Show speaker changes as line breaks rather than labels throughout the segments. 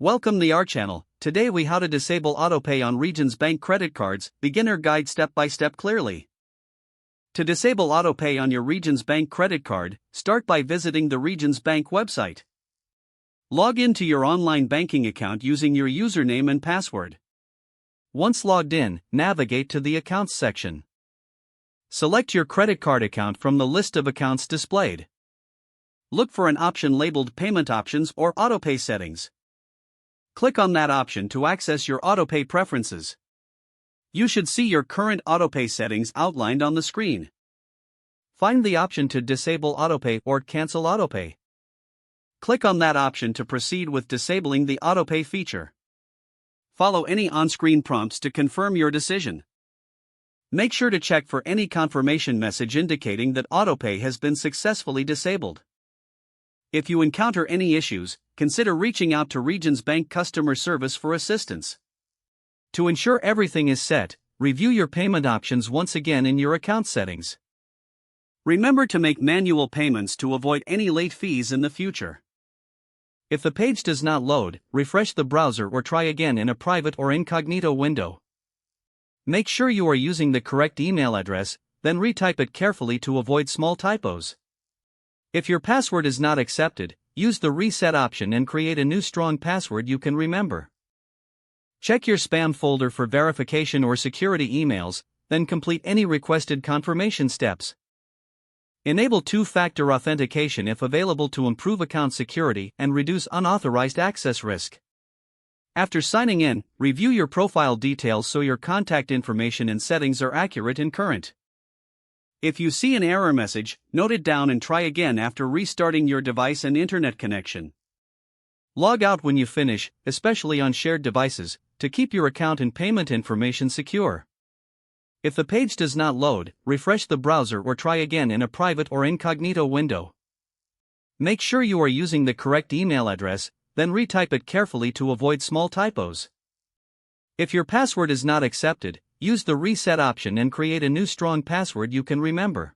Welcome to our channel. Today we how to disable autopay on Regions Bank credit cards, beginner guide step by step clearly. To disable autopay on your Regions Bank credit card, start by visiting the Regions Bank website. Log into your online banking account using your username and password. Once logged in, navigate to the Accounts section. Select your credit card account from the list of accounts displayed. Look for an option labeled Payment Options or Autopay Settings. Click on that option to access your autopay preferences. You should see your current autopay settings outlined on the screen. Find the option to disable autopay or cancel autopay. Click on that option to proceed with disabling the autopay feature. Follow any on-screen prompts to confirm your decision. Make sure to check for any confirmation message indicating that autopay has been successfully disabled. If you encounter any issues, consider reaching out to Regions Bank customer service for assistance. To ensure everything is set, review your payment options once again in your account settings. Remember to make manual payments to avoid any late fees in the future. If the page does not load, refresh the browser or try again in a private or incognito window. Make sure you are using the correct email address, then retype it carefully to avoid small typos. If your password is not accepted, use the reset option and create a new strong password you can remember. Check your spam folder for verification or security emails, then complete any requested confirmation steps. Enable two-factor authentication if available to improve account security and reduce unauthorized access risk. After signing in, review your profile details so your contact information and settings are accurate and current. If you see an error message, note it down and try again after restarting your device and internet connection. Log out when you finish, especially on shared devices, to keep your account and payment information secure. If the page does not load, refresh the browser or try again in a private or incognito window. Make sure you are using the correct email address, then retype it carefully to avoid small typos. If your password is not accepted, use the reset option and create a new strong password you can remember.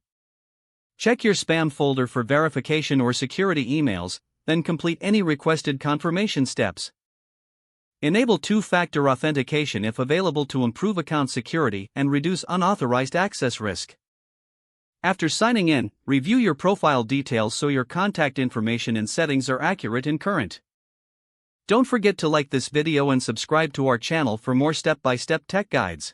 Check your spam folder for verification or security emails, then complete any requested confirmation steps. Enable two-factor authentication if available to improve account security and reduce unauthorized access risk. After signing in, review your profile details so your contact information and settings are accurate and current. Don't forget to like this video and subscribe to our channel for more step-by-step tech guides.